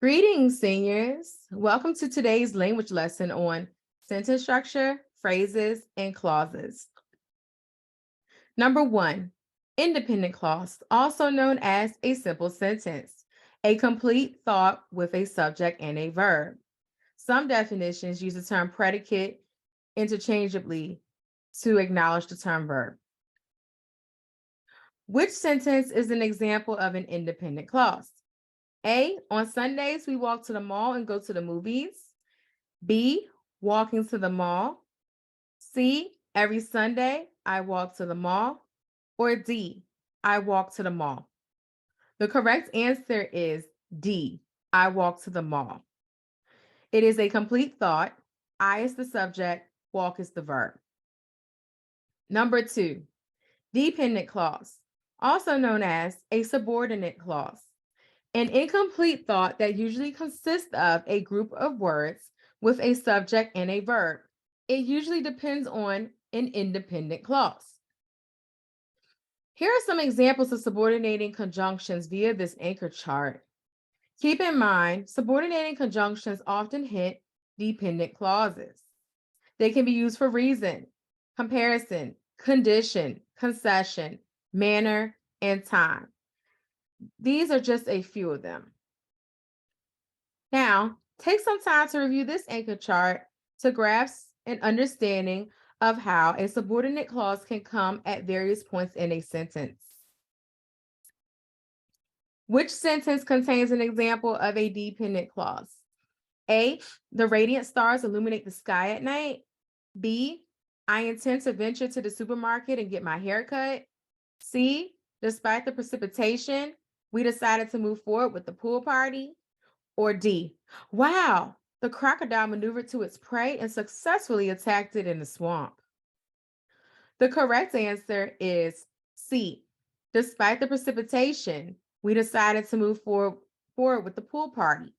Greetings, seniors. Welcome to today's language lesson on sentence structure, phrases, and clauses. Number 1, independent clause, also known as a simple sentence, a complete thought with a subject and a verb. Some definitions use the term predicate interchangeably to acknowledge the term verb. Which sentence is an example of an independent clause? A, on Sundays, we walk to the mall and go to the movies. B, walking to the mall. C, every Sunday, I walk to the mall. Or D, I walk to the mall. The correct answer is D, I walk to the mall. It is a complete thought. I is the subject, walk is the verb. Number 2, dependent clause, also known as a subordinate clause. An incomplete thought that usually consists of a group of words with a subject and a verb. It usually depends on an independent clause. Here are some examples of subordinating conjunctions via this anchor chart. Keep in mind, subordinating conjunctions often hint dependent clauses. They can be used for reason, comparison, condition, concession, manner, and time. These are just a few of them. Now, take some time to review this anchor chart to grasp an understanding of how a subordinate clause can come at various points in a sentence. Which sentence contains an example of a dependent clause? A, the radiant stars illuminate the sky at night. B, I intend to venture to the supermarket and get my hair cut. C, despite the precipitation, we decided to move forward with the pool party. Or D, wow, the crocodile maneuvered to its prey and successfully attacked it in the swamp. The correct answer is C, despite the precipitation, we decided to move forward with the pool party.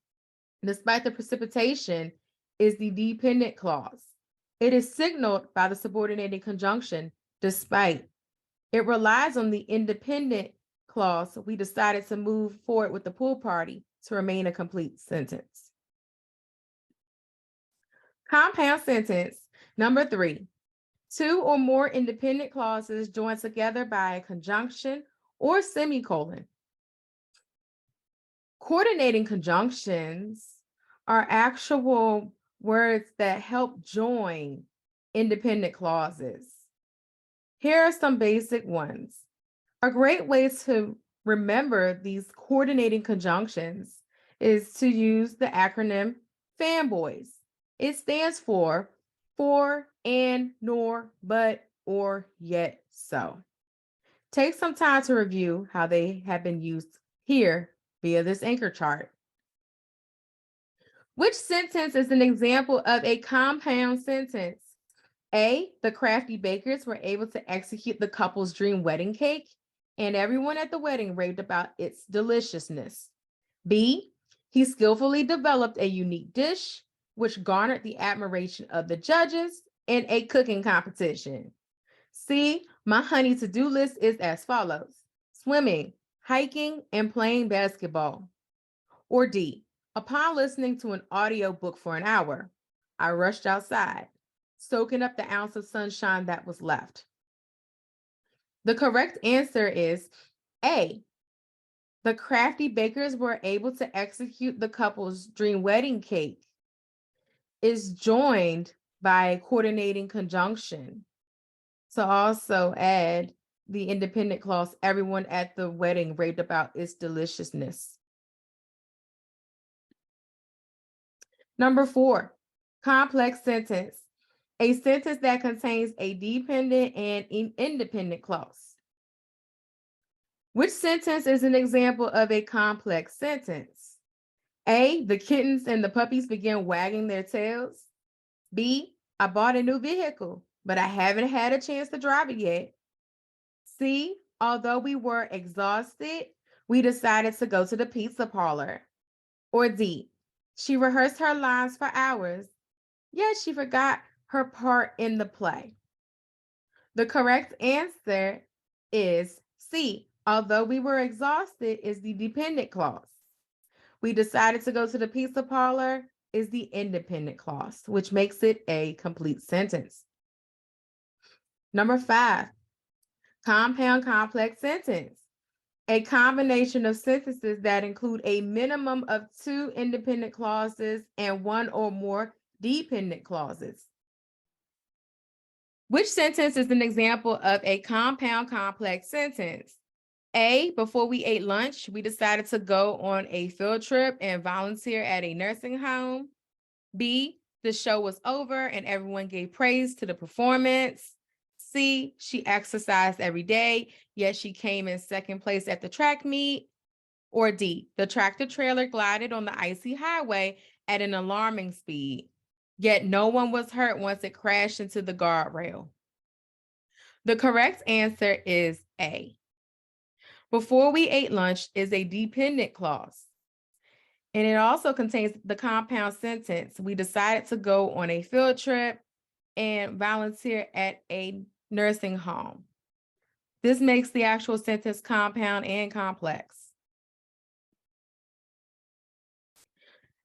Despite the precipitation is the dependent clause. It is signaled by the subordinating conjunction, despite. It relies on the independent clause. We decided to move forward with the pool party to remain a complete sentence. Compound sentence number 3. Two or more independent clauses joined together by a conjunction or semicolon. Coordinating conjunctions are actual words that help join independent clauses. Here are some basic ones. A great way to remember these coordinating conjunctions is to use the acronym FANBOYS. It stands for and, nor, but, or, yet, so. Take some time to review how they have been used here via this anchor chart. Which sentence is an example of a compound sentence? A, the crafty bakers were able to execute the couple's dream wedding cake, and everyone at the wedding raved about its deliciousness. B, he skillfully developed a unique dish, which garnered the admiration of the judges in a cooking competition. C, my honey to-do list is as follows: swimming, hiking, and playing basketball. Or D, upon listening to an audiobook for an hour, I rushed outside, soaking up the ounce of sunshine that was left. The correct answer is A, the crafty bakers were able to execute the couple's dream wedding cake is joined by a coordinating conjunction to also add the independent clause, everyone at the wedding raved about its deliciousness. Number 4, complex sentence, a sentence that contains a dependent and independent clause. Which sentence is an example of a complex sentence? A, the kittens and the puppies began wagging their tails. B, I bought a new vehicle, but I haven't had a chance to drive it yet. C, although we were exhausted, we decided to go to the pizza parlor. Or D, she rehearsed her lines for hours, yet she forgot her part in the play. The correct answer is C, although we were exhausted is the dependent clause. We decided to go to the pizza parlor is the independent clause, which makes it a complete sentence. Number 5, compound complex sentence. A combination of sentences that include a minimum of 2 independent clauses and 1 or more dependent clauses. Which sentence is an example of a compound complex sentence? A, before we ate lunch, we decided to go on a field trip and volunteer at a nursing home. B, the show was over and everyone gave praise to the performance. C, she exercised every day, yet she came in second place at the track meet. Or D, the tractor trailer glided on the icy highway at an alarming speed, yet no one was hurt once it crashed into the guardrail. The correct answer is A. Before we ate lunch is a dependent clause. And it also contains the compound sentence. We decided to go on a field trip and volunteer at a nursing home. This makes the actual sentence compound and complex.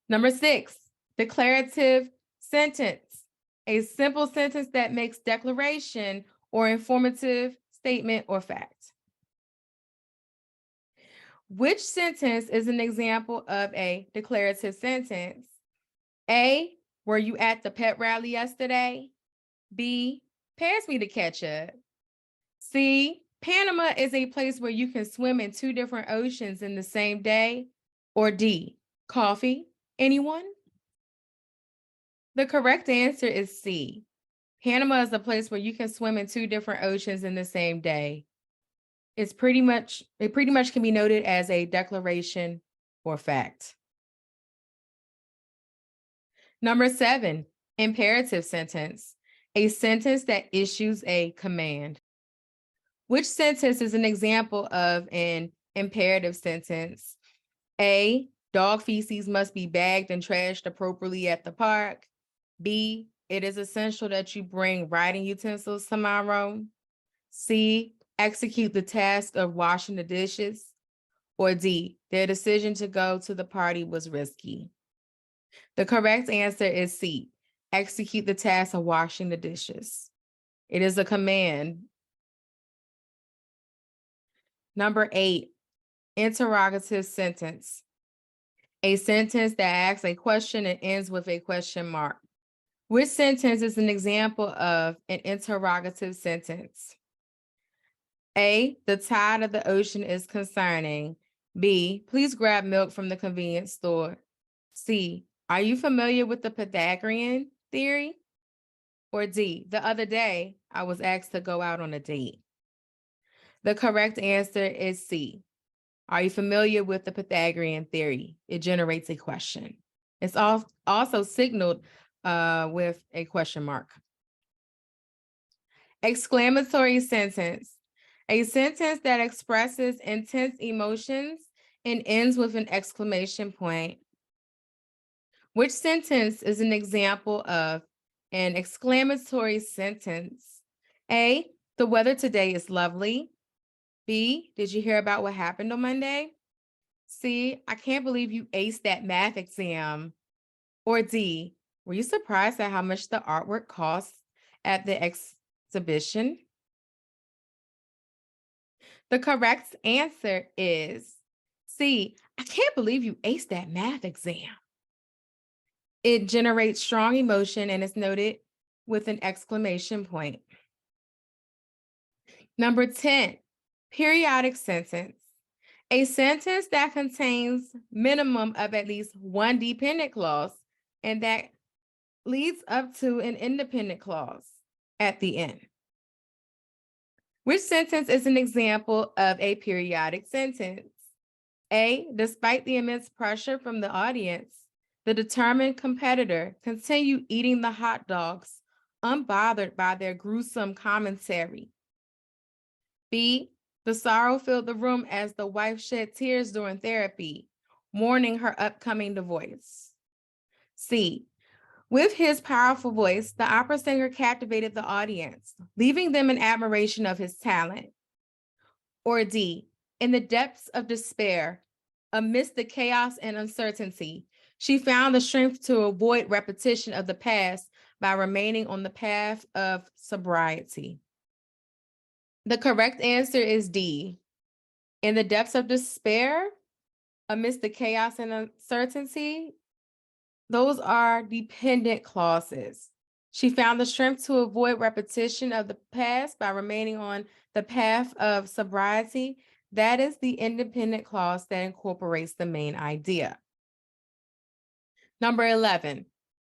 Number 6, declarative sentence. A simple sentence that makes declaration or informative statement or fact. Which sentence is an example of a declarative sentence? A, were you at the pet rally yesterday? B, pass me the ketchup. C, Panama is a place where you can swim in 2 different oceans in the same day. Or D, coffee, anyone? The correct answer is C. Panama is a place where you can swim in 2 different oceans in the same day. It pretty much can be noted as a declaration or fact. Number 7, imperative sentence. A sentence that issues a command. Which sentence is an example of an imperative sentence? A, dog feces must be bagged and trashed appropriately at the park. B, it is essential that you bring writing utensils tomorrow. C, execute the task of washing the dishes. Or D, their decision to go to the party was risky. The correct answer is C, execute the task of washing the dishes. It is a command. Number 8, interrogative sentence. A sentence that asks a question and ends with a question mark. Which sentence is an example of an interrogative sentence? A, the tide of the ocean is concerning. B, please grab milk from the convenience store. C, are you familiar with the Pythagorean theory? Or D, the other day I was asked to go out on a date. The correct answer is C. Are you familiar with the Pythagorean theory? It generates a question. It's also signaled with a question mark. Exclamatory sentence. A sentence that expresses intense emotions and ends with an exclamation point. Which sentence is an example of an exclamatory sentence? A, the weather today is lovely. B, did you hear about what happened on Monday? C, I can't believe you aced that math exam. Or D, were you surprised at how much the artwork costs at the exhibition? The correct answer is C, I can't believe you aced that math exam. It generates strong emotion and is noted with an exclamation point. Number 10, periodic sentence. A sentence that contains minimum of at least 1 dependent clause and that leads up to an independent clause at the end. Which sentence is an example of a periodic sentence? A, despite the immense pressure from the audience, the determined competitor continued eating the hot dogs, unbothered by their gruesome commentary. B, the sorrow filled the room as the wife shed tears during therapy, mourning her upcoming divorce. C, with his powerful voice, the opera singer captivated the audience, leaving them in admiration of his talent. Or D, in the depths of despair, Amidst the chaos and uncertainty, she found the strength to avoid repetition of the past by remaining on the path of sobriety. The correct answer is D. In the depths of despair, amidst the chaos and uncertainty, those are dependent clauses. She found the strength to avoid repetition of the past by remaining on the path of sobriety. That is the independent clause that incorporates the main idea. Number 11,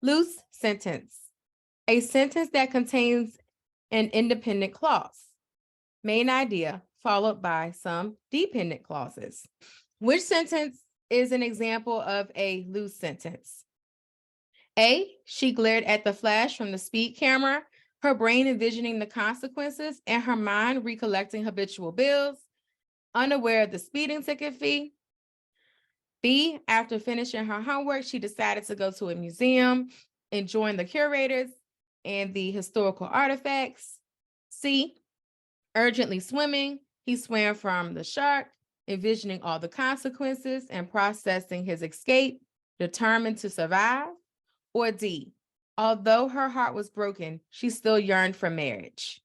loose sentence. A sentence that contains an independent clause. Main idea followed by some dependent clauses. Which sentence is an example of a loose sentence? A, she glared at the flash from the speed camera, her brain envisioning the consequences and her mind recollecting habitual bills, unaware of the speeding ticket fee. B, after finishing her homework, she decided to go to a museum, enjoying the curators and the historical artifacts. C, urgently swimming, he swam from the shark, envisioning all the consequences and processing his escape, determined to survive. Or D, although her heart was broken, she still yearned for marriage.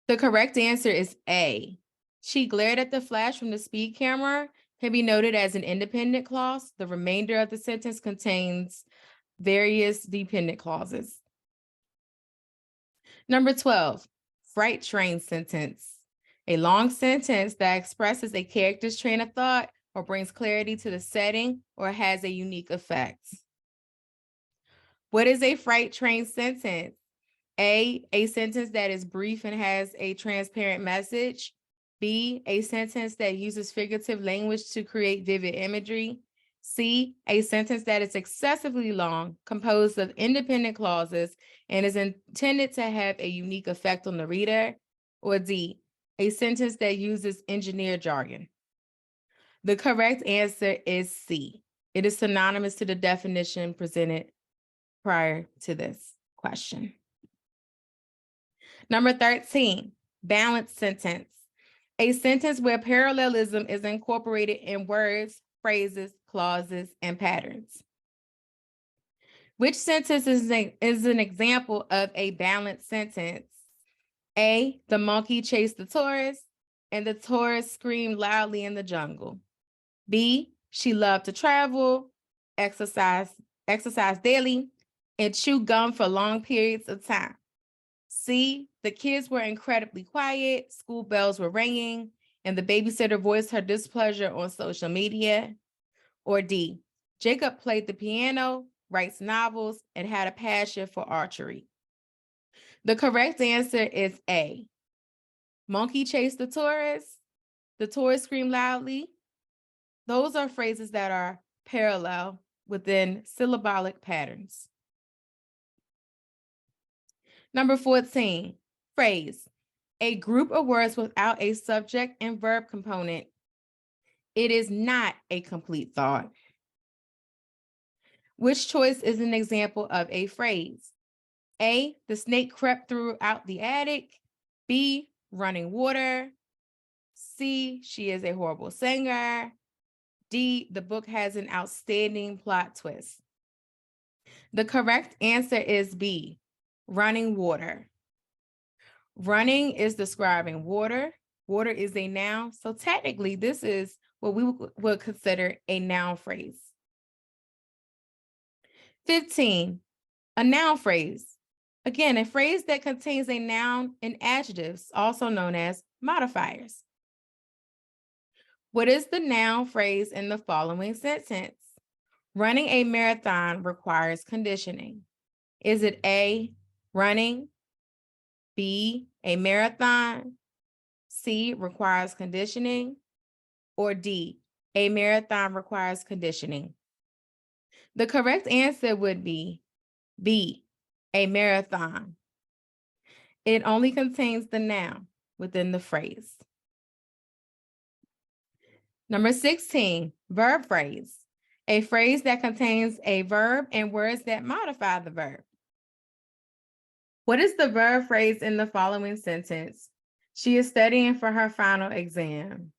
The correct answer is A. She glared at the flash from the speed camera can be noted as an independent clause. The remainder of the sentence contains various dependent clauses. Number 12, freight train sentence. A long sentence that expresses a character's train of thought or brings clarity to the setting or has a unique effect. What is a freight train sentence? A sentence that is brief and has a transparent message. B, a sentence that uses figurative language to create vivid imagery. C, a sentence that is excessively long, composed of independent clauses, and is intended to have a unique effect on the reader. Or D, a sentence that uses engineer jargon. The correct answer is C. It is synonymous to the definition presented prior to this question. Number 13, balanced sentence. A sentence where parallelism is incorporated in words, phrases, clauses, and patterns. Which sentence is an example of a balanced sentence? A, the monkey chased the tortoise, and the tortoise screamed loudly in the jungle. B, she loved to travel, exercise daily, and chew gum for long periods of time. C, the kids were incredibly quiet, school bells were ringing, and the babysitter voiced her displeasure on social media. Or D, Jacob played the piano, writes novels, and had a passion for archery. The correct answer is A. Monkey chased the tortoise screamed loudly. Those are phrases that are parallel within syllabic patterns. Number 14, phrase. A group of words without a subject and verb component. It is not a complete thought. Which choice is an example of a phrase? A, the snake crept throughout the attic. B, running water. C, she is a horrible singer. D, the book has an outstanding plot twist. The correct answer is B, running water. Running is describing water. Water is a noun. So technically, this is what we would consider a noun phrase. 15, a noun phrase. Again, a phrase that contains a noun and adjectives, also known as modifiers. What is the noun phrase in the following sentence? Running a marathon requires conditioning. Is it A, running, B, a marathon, C, requires conditioning, or D, a marathon requires conditioning? The correct answer would be B, a marathon. It only contains the noun within the phrase. Number 16, verb phrase. A phrase that contains a verb and words that modify the verb. What is the verb phrase in the following sentence? She is studying for her final exam.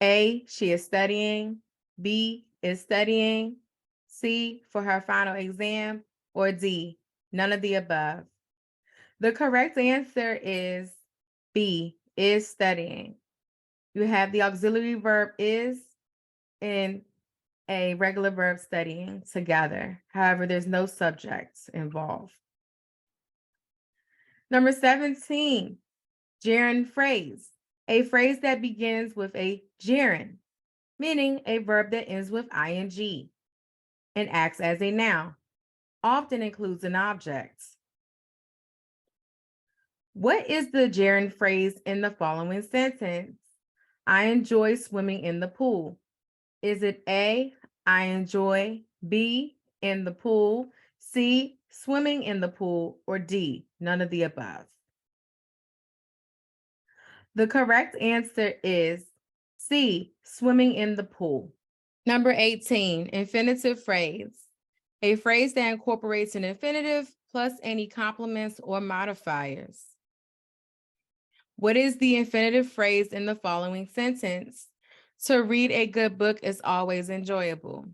A, she is studying, B, is studying, C, for her final exam, or D, none of the above. The correct answer is B, is studying. You have the auxiliary verb is and a regular verb studying together. However, there's no subjects involved. Number 17, gerund phrase, a phrase that begins with a gerund, meaning a verb that ends with ing and acts as a noun, often includes an object. What is the gerund phrase in the following sentence? I enjoy swimming in the pool. Is it A, I enjoy, B, in the pool, C, swimming in the pool, or D, none of the above? The correct answer is C, swimming in the pool. Number 18, infinitive phrase. A phrase that incorporates an infinitive plus any complements or modifiers. What is the infinitive phrase in the following sentence? To read a good book is always enjoyable.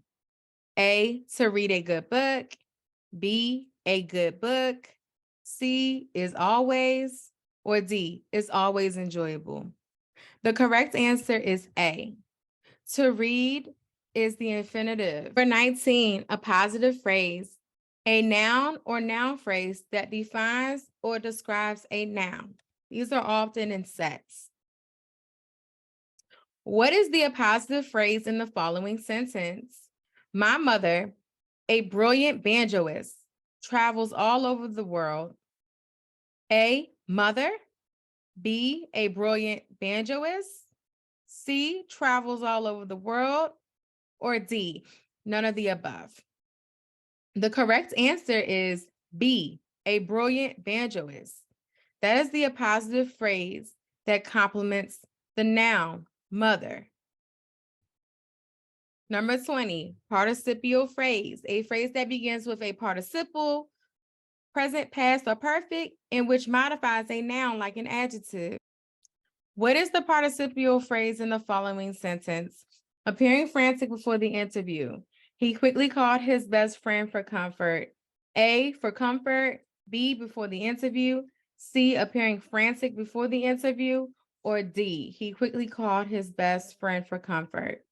A, to read a good book. B, a good book. C, is always. Or D, is always enjoyable. The correct answer is A. To read is the infinitive. For 19, a positive phrase, a noun or noun phrase that defines or describes a noun. These are often in sets. What is the appositive phrase in the following sentence? My mother, a brilliant banjoist, travels all over the world. A, mother. B, a brilliant banjoist. C, travels all over the world. Or D, none of the above. The correct answer is B, a brilliant banjoist. That is the appositive phrase that complements the noun mother. Number 20, participial phrase, a phrase that begins with a participle, present, past, or perfect, and which modifies a noun like an adjective. What is the participial phrase in the following sentence? Appearing frantic before the interview, he quickly called his best friend for comfort. A, for comfort. B, before the interview. C, appearing frantic before the interview. Or D, he quickly called his best friend for comfort.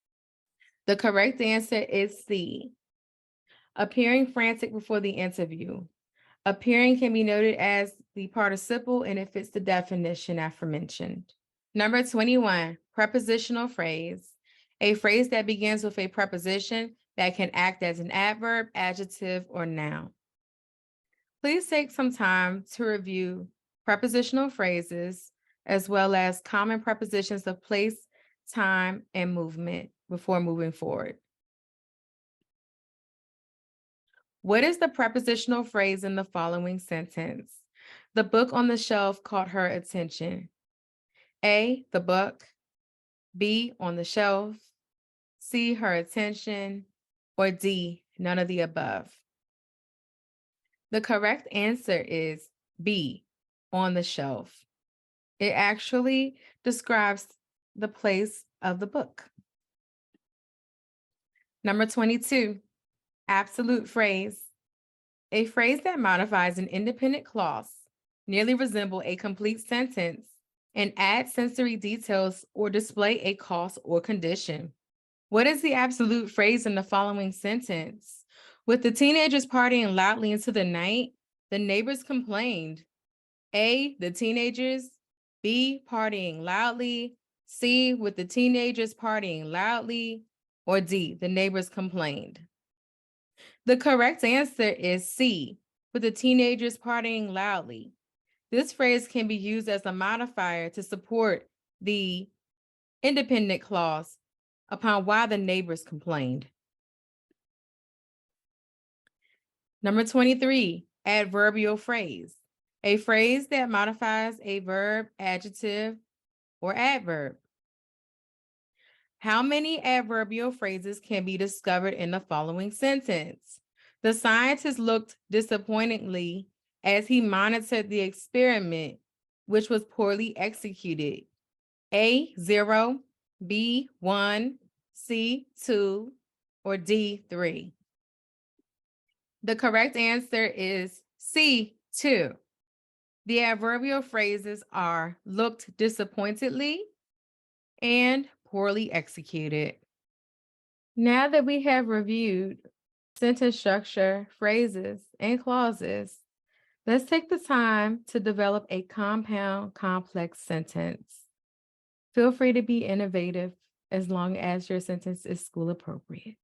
The correct answer is C, appearing frantic before the interview. Appearing can be noted as the participle and it fits the definition aforementioned. Number 21, prepositional phrase, a phrase that begins with a preposition that can act as an adverb, adjective, or noun. Please take some time to review prepositional phrases as well as common prepositions of place, time, and movement before moving forward. What is the prepositional phrase in the following sentence? The book on the shelf caught her attention. A, the book. B, on the shelf. C, her attention. Or D, none of the above. The correct answer is B, on the shelf. It actually describes the place of the book. Number 22, absolute phrase. A phrase that modifies an independent clause, nearly resemble a complete sentence, and add sensory details or display a cause or condition. What is the absolute phrase in the following sentence? With the teenagers partying loudly into the night, the neighbors complained. A, the teenagers. B, partying loudly. C, with the teenagers partying loudly. Or D, the neighbors complained. The correct answer is C, with the teenagers partying loudly. This phrase can be used as a modifier to support the independent clause upon why the neighbors complained. Number 23, adverbial phrase, a phrase that modifies a verb, adjective, or adverb. How many adverbial phrases can be discovered in the following sentence? The scientist looked disappointingly as he monitored the experiment, which was poorly executed. A, 0, B, 1, C, 2, or D, 3? The correct answer is C, 2. The adverbial phrases are looked disappointedly and poorly executed. Now that we have reviewed sentence structure, phrases, and clauses, let's take the time to develop a compound complex sentence. Feel free to be innovative as long as your sentence is school appropriate.